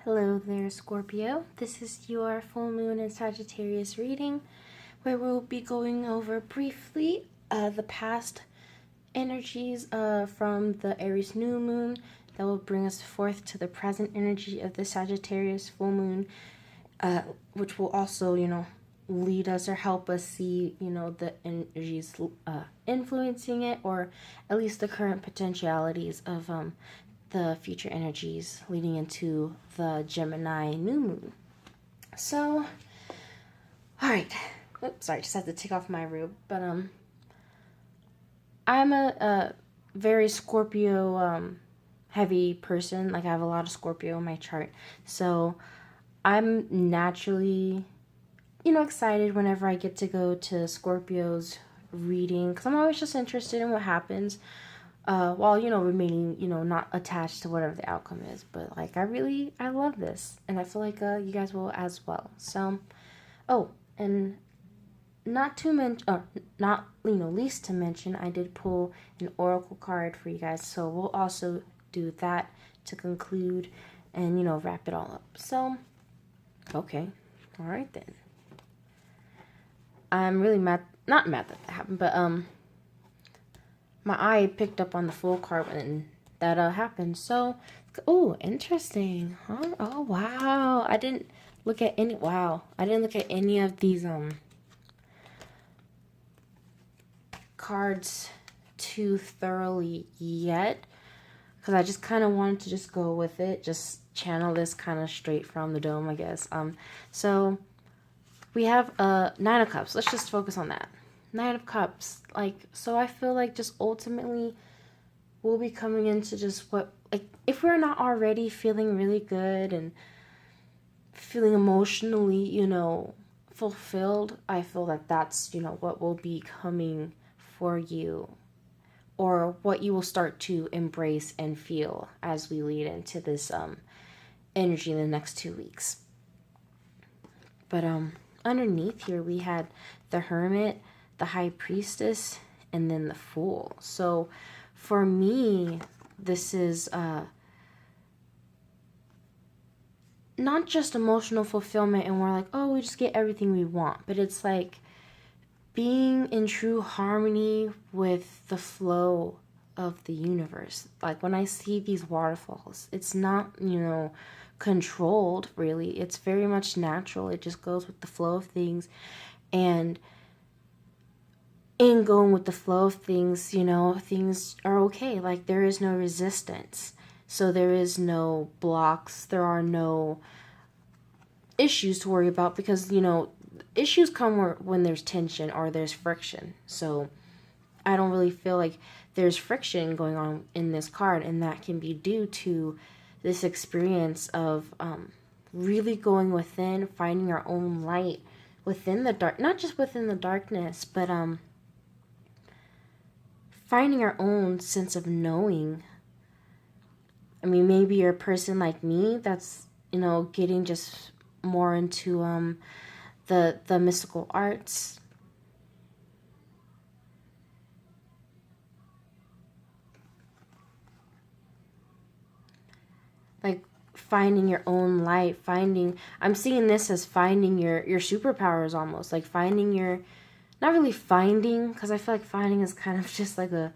Hello there, Scorpio. This is your full moon and Sagittarius reading, where we'll be going over briefly the past energies from the Aries new moon that will bring us forth to the present energy of the Sagittarius full moon, which will also, lead us or help us see, the energies influencing it, or at least the current potentialities of the future energies leading into the Gemini new moon. So, all right. Oops, sorry, just had to take off my robe. But I'm a very Scorpio heavy person. Like, I have a lot of Scorpio in my chart. So I'm naturally, excited whenever I get to go to Scorpio's reading, because I'm always just interested in what happens. While, remaining, not attached to whatever the outcome is. But, like, I love this. And I feel like you guys will as well. So, and not to mention, least to mention, I did pull an oracle card for you guys. So, we'll also do that to conclude and, wrap it all up. So, okay. All right, then. I'm really not mad that happened, but, my eye picked up on the full card when that happened. So, oh, interesting. Huh? Oh, wow. I didn't look at any of these cards too thoroughly yet, because I just kind of wanted to just go with it, just channel this kind of straight from the dome, I guess. So we have Nine of Cups. Let's just focus on that. Knight of Cups, so I feel like just ultimately we'll be coming into just what, if we're not already feeling really good and feeling emotionally, fulfilled, I feel like that's, what will be coming for you, or what you will start to embrace and feel as we lead into this energy in the next 2 weeks. But underneath here we had the Hermit, the High Priestess, and then the Fool. So for me, this is not just emotional fulfillment and we're like, oh, we just get everything we want, but it's like being in true harmony with the flow of the universe. Like, when I see these waterfalls, it's not, controlled, really. It's very much natural. It just goes with the flow of things. And in going with the flow of things, things are okay. Like, there is no resistance. So there is no blocks. There are no issues to worry about, because, issues come when there's tension or there's friction. So I don't really feel like there's friction going on in this card, and that can be due to this experience of really going within, finding our own light within the dark, not just within the darkness, but finding our own sense of knowing. I mean, maybe you're a person like me that's, getting just more into the mystical arts. Like, finding your own light, I'm seeing this as finding your superpowers, almost. Like, finding your, not really finding, because I feel like finding is kind of just like a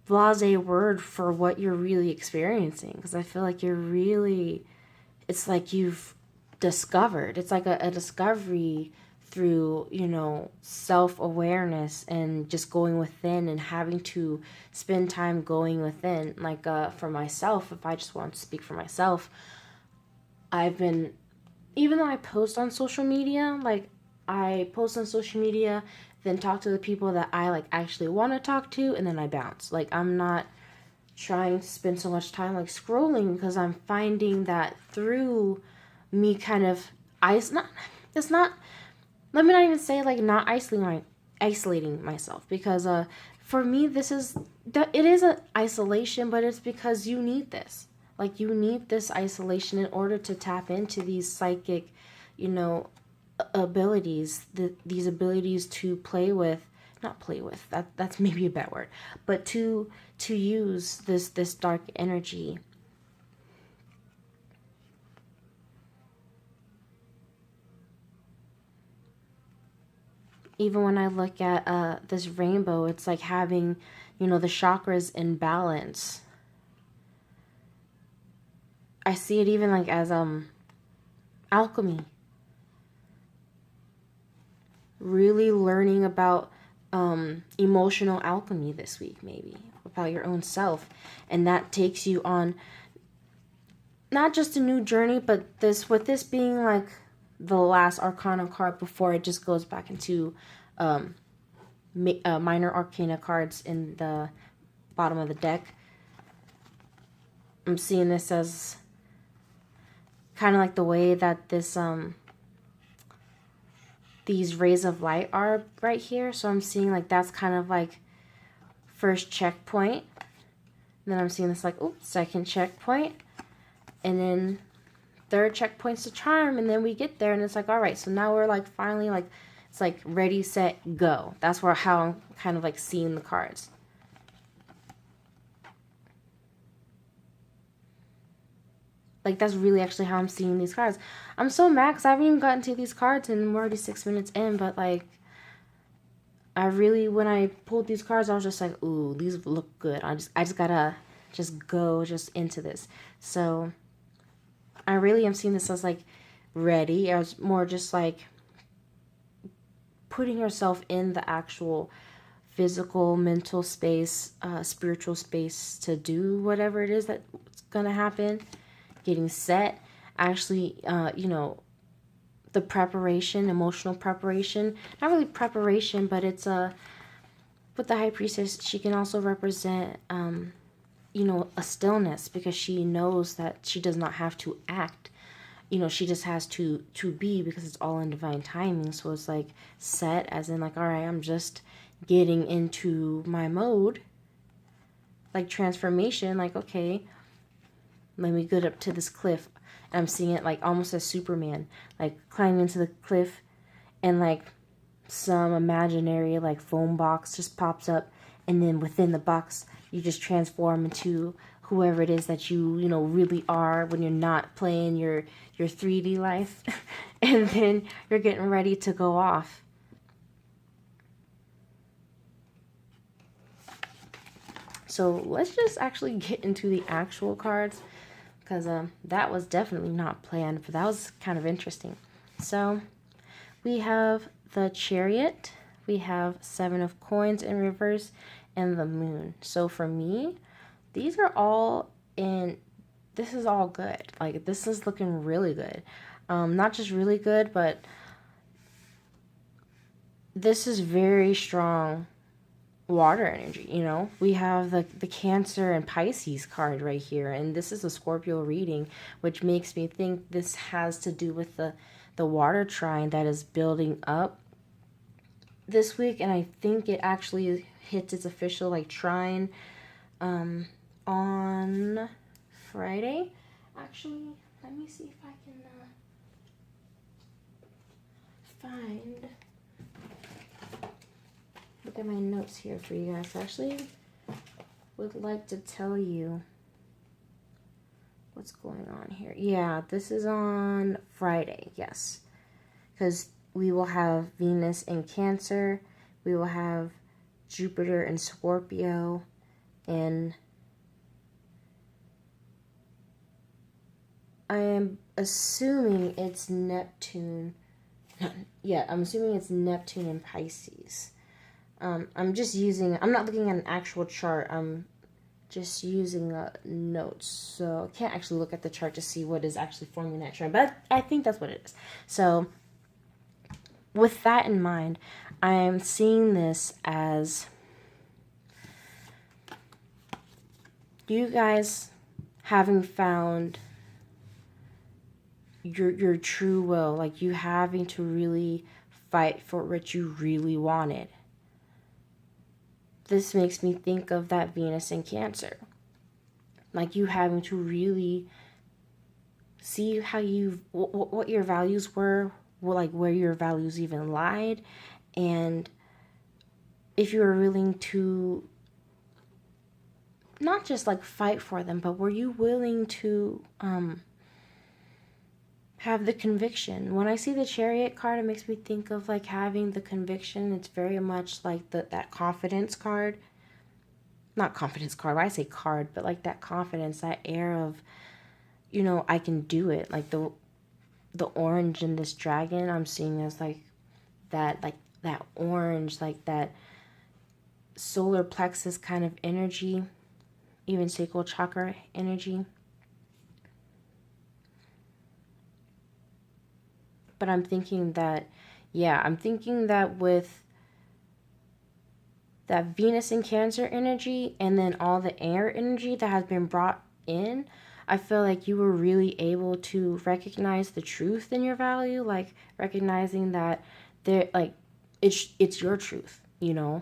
blasé word for what you're really experiencing. Because I feel like it's like you've discovered. It's like a discovery through, self-awareness and just going within and having to spend time going within. Like, for myself, if I just want to speak for myself, I've been, even though I post on social media, then talk to the people that I actually want to talk to, and then I bounce. Like, I'm not trying to spend so much time scrolling, because I'm finding that through me kind of let me not even say not isolating myself, because for me it is an isolation, but it's because you need this. You need this isolation in order to tap into these psychic, abilities, these abilities to not play with, that's maybe a bad word, but to use this dark energy even when I look at this rainbow, it's like having, the chakras in balance. I see it even like as alchemy. Really learning about emotional alchemy this week, maybe about your own self, and that takes you on not just a new journey, but with this being like the last arcana card before it just goes back into minor arcana cards in the bottom of the deck. I'm seeing this as kind of like the way that this these rays of light are right here. So I'm seeing like that's kind of like first checkpoint. And then I'm seeing this like, second checkpoint. And then third checkpoint's the charm. And then we get there and it's like, all right, so now we're like finally like, it's like ready, set, go. That's how I'm kind of like seeing the cards. Like, that's really actually how I'm seeing these cards. I'm so mad because I haven't even gotten to these cards and we're already 6 minutes in. But, like, when I pulled these cards, I was just like, ooh, these look good. I just gotta just go into this. So, I really am seeing this as, like, ready. I was more just, like, putting yourself in the actual physical, mental space, spiritual space to do whatever it is that's gonna happen. Getting set, actually, the preparation, emotional preparation, not really preparation, but it's with the High Priestess, she can also represent, a stillness, because she knows that she does not have to act, she just has to be, because it's all in divine timing. So it's like set as in like, all right, I'm just getting into my mode, like transformation, like, okay, let me get up to this cliff. And I'm seeing it like almost as Superman, like climbing into the cliff, and like some imaginary like foam box just pops up, and then within the box you just transform into whoever it is that you really are when you're not playing your 3D life. And then you're getting ready to go off. So let's just actually get into the actual cards, because that was definitely not planned, but that was kind of interesting. So we have the Chariot, we have 7 of Coins in reverse, and the Moon. So for me, these are all this is all good. Like, this is looking really good. Not just really good, but this is very strong water energy. We have the Cancer and Pisces card right here, and this is a Scorpio reading, which makes me think this has to do with the water trine that is building up this week. And I think it actually hits its official like trine on Friday. Actually, let me see if I can find, look at my notes here for you guys. Actually, would like to tell you what's going on here. Yeah, this is on Friday, yes. Because we will have Venus in Cancer, we will have Jupiter in Scorpio, and I am assuming it's Neptune. Yeah, I'm assuming it's Neptune in Pisces. I'm not looking at an actual chart. I'm just using notes. So I can't actually look at the chart to see what is actually forming that trend. But I think that's what it is. So with that in mind, I'm seeing this as you guys having found your true will, like you having to really fight for what you really wanted. This makes me think of that Venus in Cancer. Like you having to really see how what your values were, like where your values even lied, and if you were willing to not just like fight for them, but were you willing to have the conviction. When I see the Chariot card, it makes me think of like having the conviction. It's very much like that confidence card. Not confidence card, why I say card, but like that confidence, that air of, you know, I can do it. Like the orange in this dragon, I'm seeing as like that orange, like that solar plexus kind of energy, even sacral chakra energy. But I'm thinking that, yeah, I'm thinking that with that Venus in Cancer energy and then all the air energy that has been brought in, I feel like you were really able to recognize the truth in your value, like recognizing that there, like, it's your truth, you know?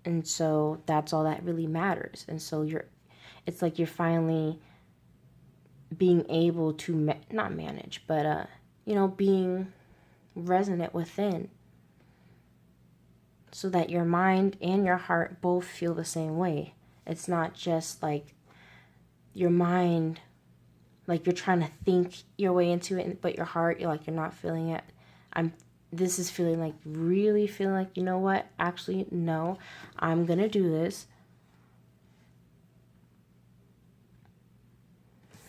And so that's all that really matters. And so it's like you're finally being able to, not manage, but, you know, being resonant within, so that your mind and your heart both feel the same way. It's not just like your mind, like you're trying to think your way into it, but your heart, you're like, you're not feeling it. This is feeling like, really feeling like, you know what, actually, no, I'm gonna do this.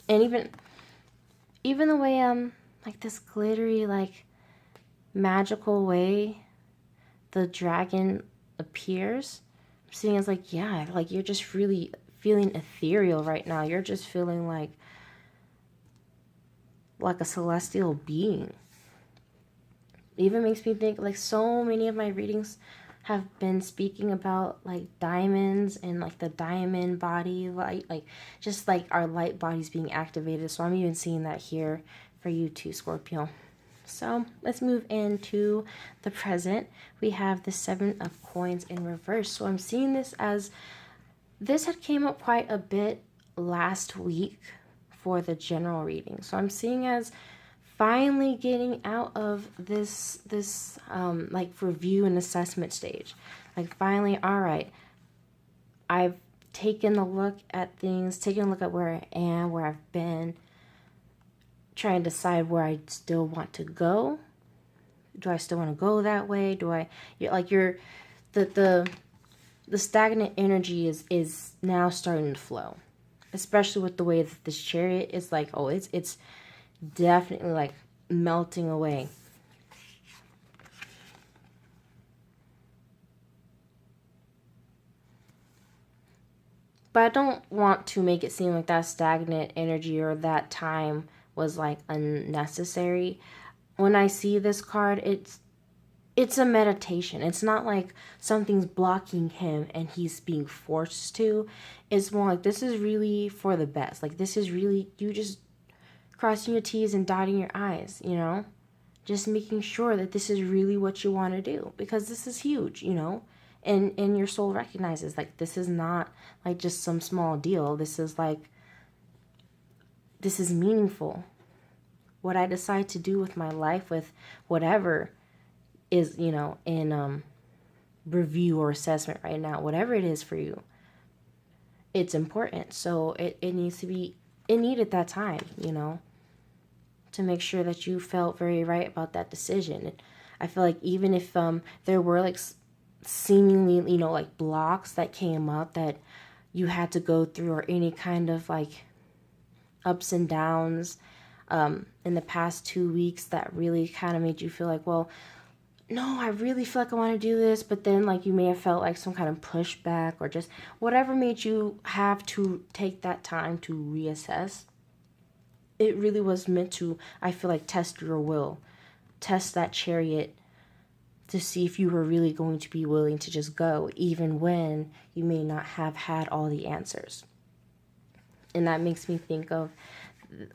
And even the way, like this glittery, like magical way the dragon appears, I'm seeing as like, yeah, like you're just really feeling ethereal right now. You're just feeling like a celestial being. It even makes me think like so many of my readings have been speaking about like diamonds and like the diamond body light, like just like our light bodies being activated. So I'm even seeing that here for you too, Scorpio. So let's move into the present. We have the Seven of Coins in reverse. So I'm seeing this as, this had came up quite a bit last week for the general reading. So I'm seeing as finally getting out of this like review and assessment stage. Like finally, all right, I've taken a look at things, taken a look at where I am, where I've been, trying to decide where I still want to go. Do I still want to go that way? Do I, the stagnant energy is now starting to flow, especially with the way that this Chariot is like, oh, it's definitely like melting away. But I don't want to make it seem like that stagnant energy or that time was like unnecessary. When I see this card, it's a meditation. It's not like something's blocking him and he's being forced to. It's more like, this is really for the best. Like, this is really you just crossing your T's and dotting your I's, you know? Just making sure that this is really what you want to do, because this is huge, you know? And your soul recognizes, like, this is not like just some small deal. This is like, this is meaningful. What I decide to do with my life, with whatever is, you know, in review or assessment right now, whatever it is for you, it's important. So it needs to be, it needed that time, you know, to make sure that you felt very right about that decision. I feel like even if there were like seemingly, you know, like blocks that came up that you had to go through, or any kind of like ups and downs in the past 2 weeks that really kind of made you feel like, well, no, I really feel like I want to do this, but then like you may have felt like some kind of pushback, or just whatever made you have to take that time to reassess. It really was meant to, I feel like, test your will, test that Chariot, to see if you were really going to be willing to just go, even when you may not have had all the answers. And that makes me think of,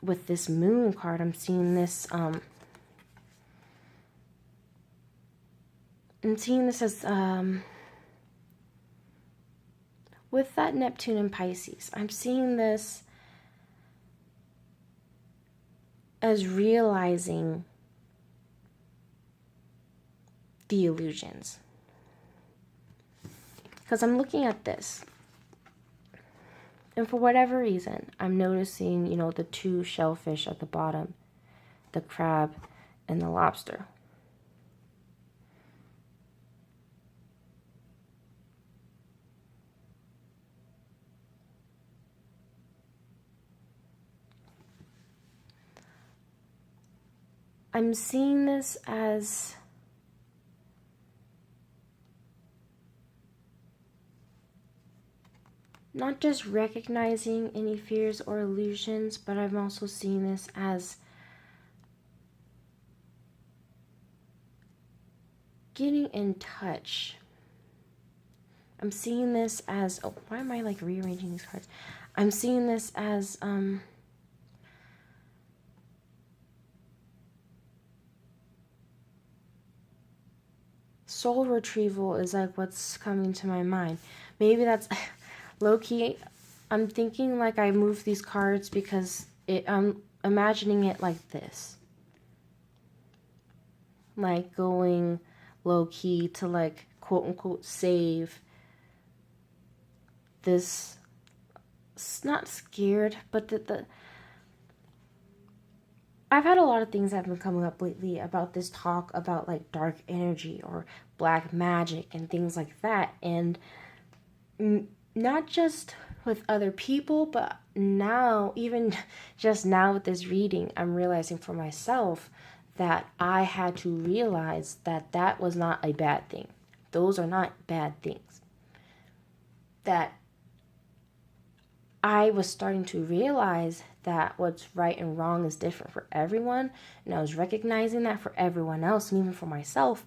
with this Moon card, I'm seeing this, as, with that Neptune and Pisces, I'm seeing this as realizing the illusions. Because I'm looking at this. And for whatever reason, I'm noticing, the two shellfish at the bottom, the crab and the lobster. I'm seeing this as not just recognizing any fears or illusions, but I'm also seeing this as getting in touch. I'm seeing this as, oh, why am I like rearranging these cards? I'm seeing this as, soul retrieval is like what's coming to my mind. Maybe that's low-key. I'm thinking like I moved these cards because I'm imagining it like this. Like going low-key to like quote-unquote save this, not scared, but the I've had a lot of things that have been coming up lately about this talk about like dark energy or black magic and things like that. And not just with other people, but now, even just now with this reading, I'm realizing for myself that I had to realize that that was not a bad thing. Those are not bad things. That I was starting to realize that what's right and wrong is different for everyone, and I was recognizing that for everyone else, and even for myself.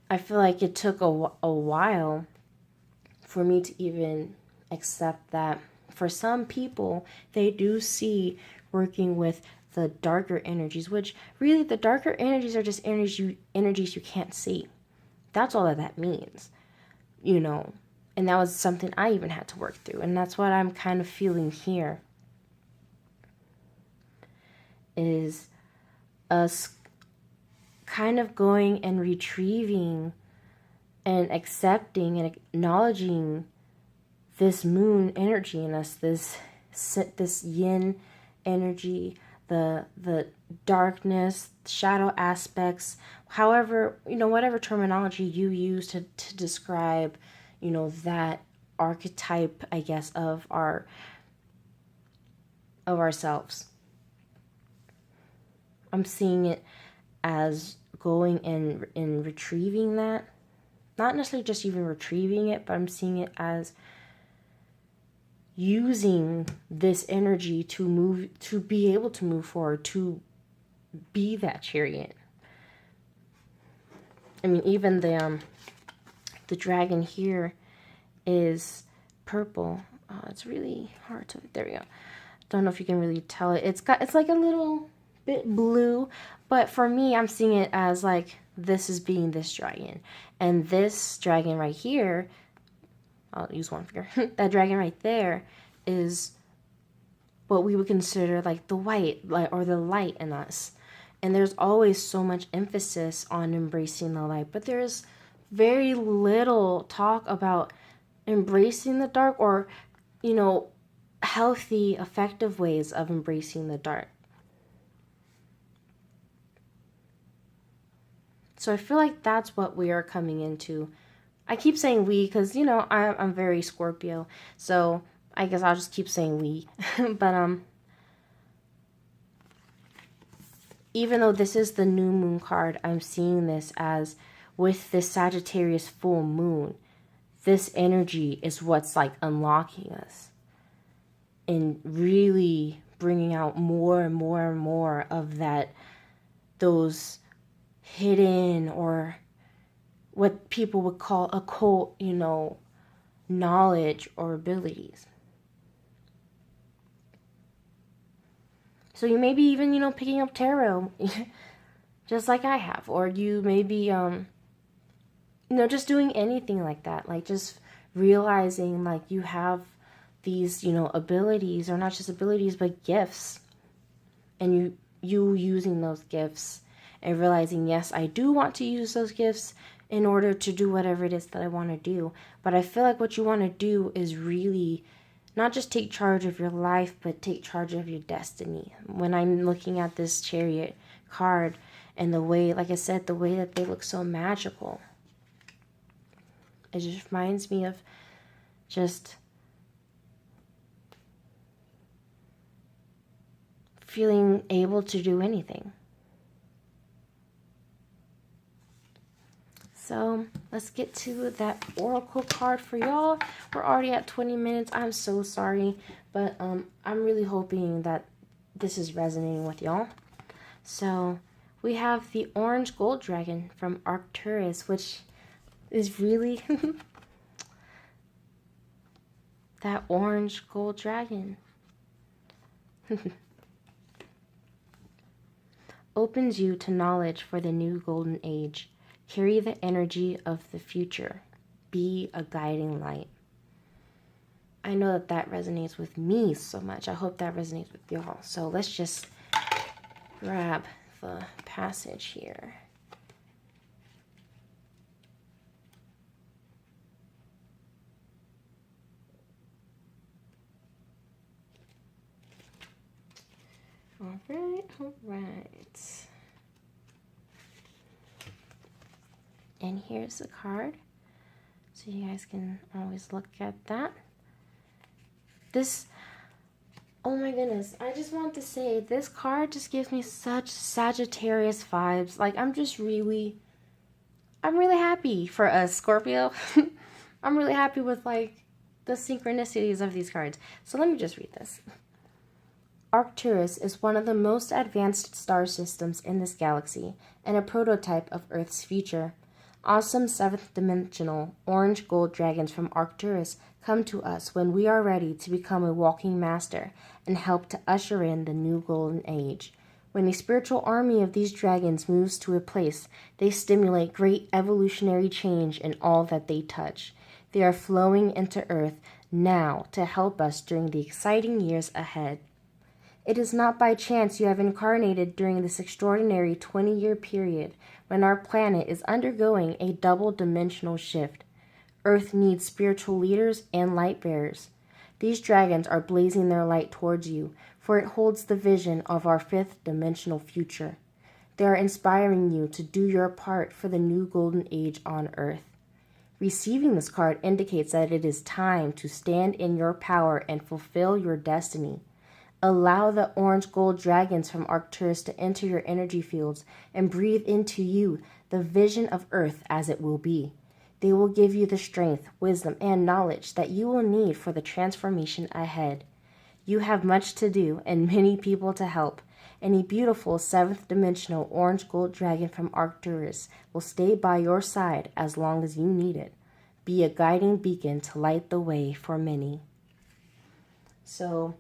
I feel like it took a while for me to even accept that for some people, they do see working with the darker energies, which really the darker energies are just energies you can't see. That's all that means, And that was something I even had to work through. And that's what I'm kind of feeling here. Is us kind of going and retrieving and accepting and acknowledging this moon energy in us, this yin energy, the darkness, shadow aspects, however, whatever terminology you use to describe, that archetype, I guess, of ourselves. I'm seeing it as going and retrieving that. Not necessarily just even retrieving it, but I'm seeing it as using this energy to be able to move forward, to be that chariot. I mean, even the dragon here is purple. It's really hard to, there we go. Don't know if you can really tell it. It's like a little bit blue, but for me, I'm seeing it as like this is being this dragon, and this dragon right here, I'll use one finger. That dragon right there is what we would consider like the white, or the light in us. And there's always so much emphasis on embracing the light, but there's very little talk about embracing the dark, or healthy, effective ways of embracing the dark. So I feel like that's what we are coming into. I keep saying we because, I'm very Scorpio. So I guess I'll just keep saying we. But even though this is the new moon card, I'm seeing this as with this Sagittarius full moon, this energy is what's like unlocking us and really bringing out more and more and more of those hidden, or what people would call occult, knowledge or abilities. So you may be even, picking up tarot, just like I have, or you may be, just doing anything like that, like just realizing like you have these, abilities, or not just abilities, but gifts, and you using those gifts and realizing, yes, I do want to use those gifts in order to do whatever it is that I want to do. But I feel like what you want to do is really not just take charge of your life, but take charge of your destiny. When I'm looking at this Chariot card and the way, like I said, the way that they look so magical, it just reminds me of just feeling able to do anything. So let's get to that oracle card for y'all. We're already at 20 minutes. I'm so sorry, but I'm really hoping that this is resonating with y'all. So we have the orange gold dragon from Arcturus, which is really that orange gold dragon. Opens you to knowledge for the new golden age. Carry the energy of the future. Be a guiding light. I know that that resonates with me so much. I hope that resonates with y'all. So let's just grab the passage here. All right. And here's the card, so you guys can always look at that. This, oh my goodness, I just want to say this card just gives me such Sagittarius vibes. Like, I'm really happy for us, Scorpio. I'm really happy with, like, the synchronicities of these cards. So let me just read this. Arcturus is one of the most advanced star systems in this galaxy and a prototype of Earth's future. Awesome seventh-dimensional orange gold dragons from Arcturus come to us when we are ready to become a walking master and help to usher in the new golden age. When a spiritual army of these dragons moves to a place, they stimulate great evolutionary change in all that they touch. They are flowing into Earth now to help us during the exciting years ahead. It is not by chance you have incarnated during this extraordinary 20-year period when our planet is undergoing a double-dimensional shift. Earth needs spiritual leaders and light bearers. These dragons are blazing their light towards you, for it holds the vision of our fifth-dimensional future. They are inspiring you to do your part for the new golden age on Earth. Receiving this card indicates that it is time to stand in your power and fulfill your destiny. Allow the orange gold dragons from Arcturus to enter your energy fields and breathe into you the vision of Earth as it will be. They will give you the strength, wisdom, and knowledge that you will need for the transformation ahead. You have much to do and many people to help, and a beautiful seventh-dimensional orange gold dragon from Arcturus will stay by your side as long as you need it. Be a guiding beacon to light the way for many. So,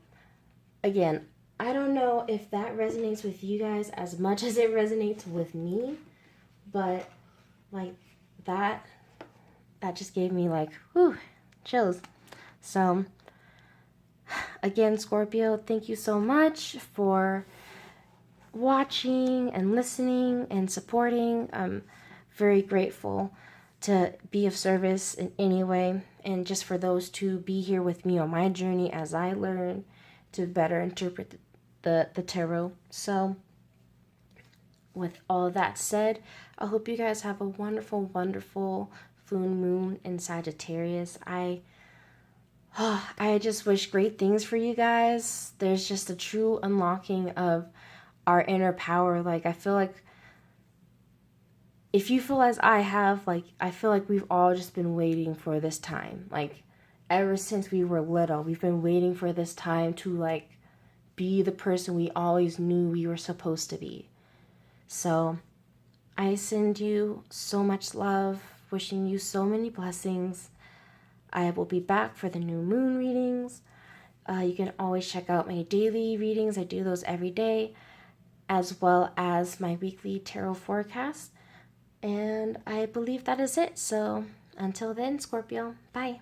again, I don't know if that resonates with you guys as much as it resonates with me, but like that just gave me like, whew, chills. So, again, Scorpio, thank you so much for watching and listening and supporting. I'm very grateful to be of service in any way, and just for those to be here with me on my journey as I learn to better interpret the tarot. So, with all that said, I hope you guys have a wonderful, wonderful full moon in Sagittarius. I just wish great things for you guys. There's just a true unlocking of our inner power. Like, I feel like if you feel as I have, like, I feel like we've all just been waiting for this time. Like, ever since we were little, we've been waiting for this time to, like, be the person we always knew we were supposed to be. So, I send you so much love, wishing you so many blessings. I will be back for the new moon readings. You can always check out my daily readings. I do those every day, as well as my weekly tarot forecast. And I believe that is it. So until then, Scorpio, bye.